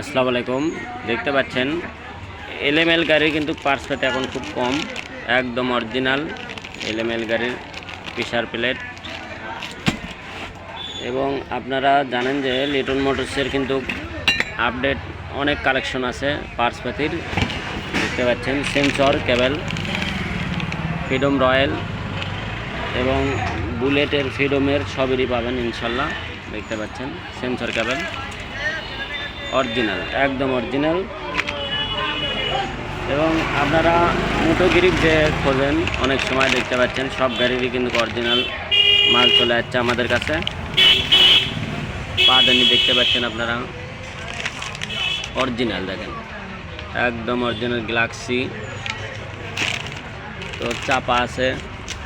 আসসালামু আলাইকুম। দেখতে পাচ্ছেন এলএমএল গাড়ির কিন্তু পার্টস পেতে এখন খুব কম, একদম অরিজিনাল এলএমএল গাড়ির প্রেসার প্লেট। এবং আপনারা জানেন যে লিটন মোটরসের কিন্তু আপডেট অনেক কালেকশন আছে পার্টস পাতির। দেখতে পাচ্ছেন সেন্সর কেবল, ফ্রিডম রয়্যাল এবং বুলেটের ফ্রিডমের সবেরই পাবেন ইনশাল্লাহ। দেখতে পাচ্ছেন সেন্সর কেবল অরিজিনাল, একদম অরিজিনাল। এবং আপনারা মোটো গ্রিপ যে খোঁজেন অনেক সময় দেখতে পাচ্ছেন সব গাড়িরই কিন্তু অরিজিনাল মাল চলে যাচ্ছে আমাদের কাছে। পাদানি দেখতে পাচ্ছেন আপনারা অরিজিনাল, দেখেন একদম অরিজিনাল গ্যালাক্সি। তো চাপা আছে।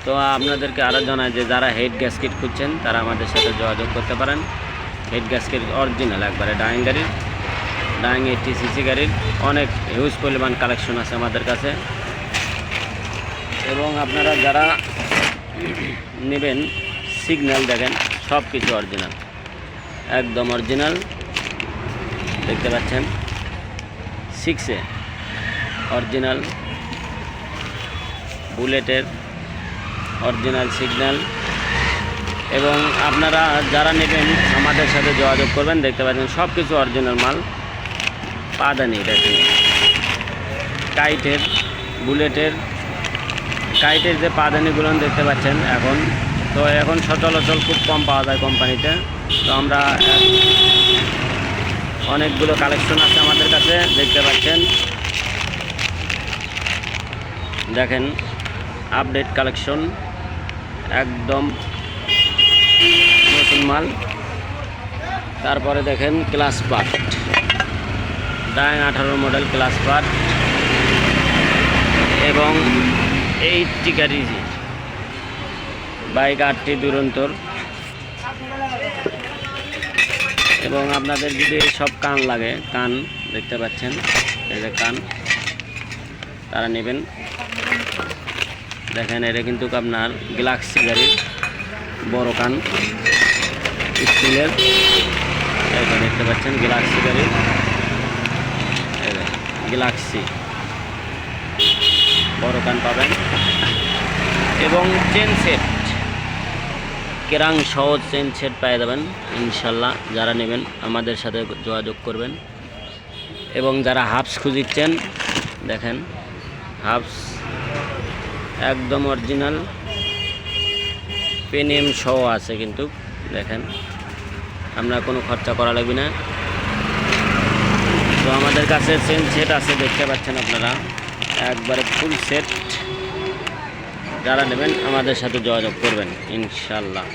তো আপনাদেরকে আরও জানাই যে যারা হেড গ্যাসকেট খুঁজছেন তারা আমাদের সাথে যোগাযোগ করতে পারেন। হেড গ্যাসকেট অরিজিনাল একবারে ডাইং গাড়ির, ডাইং 80cc গাড়ির অনেক হিউজ পরিমাণ কালেকশন আছে আমাদের কাছে। এবং আপনারা যারা নেবেন সিগন্যাল দেখেন সব কিছু অরিজিনাল, একদম অরিজিনাল। দেখতে পাচ্ছেন 6A অরিজিনাল, বুলেটের অরিজিনাল সিগন্যাল। এবং আপনারা যারা নেবেন আমাদের সাথে যোগাযোগ করবেন। দেখতে পাচ্ছেন সব কিছু অরিজিনাল মাল। পাদানি দেখেন কাইটের, বুলেটের, কাইটের যে পাদানিগুলো দেখতে পাচ্ছেন এখন, তো এখন সচলাচল খুব কম পাওয়া যায় কোম্পানিতে। তো আমরা অনেকগুলো কালেকশন আছে আমাদের কাছে। দেখতে পাচ্ছেন দেখেন আপডেট কালেকশন, একদম নতুন মাল। তারপরে দেখেন ক্লাস পার্ট, ডাইং 18 মডেল ক্লাস পার্ট এবং 80 গাড়ি বাইক 8টি দুরন্তর। এবং আপনাদের যদি সব কান লাগে, কান দেখতে পাচ্ছেন এই যে কান, তারা নেবেন। দেখেন এটা কিন্তু আপনার গ্যালাক্সি গাড়ির বড় কান স্টিলের, এটা দেখতে পাচ্ছেন গ্যালাক্সি গাড়ির, গ্যালাক্সি বড় কান পাবেন। এবং চেন সেট, কেরাং সহ চেন সেট পেয়ে যাবেন ইনশাল্লাহ। যারা নেবেন আমাদের সাথে যোগাযোগ করবেন। এবং যারা হাফস খুঁজিচ্ছেন দেখেন হাফস একদম অরিজিনাল, পেনিএম সহ আছে কিন্তু দেখেন, আমরা কোনো খরচা করা লাগবে না। তো আমাদের কাছে চেন সেট আছে দেখতে পাচ্ছেন আপনারা, একবারে ফুল সেট। যারা নেবেন আমাদের সাথে যোগাযোগ করবেন ইনশাল্লাহ।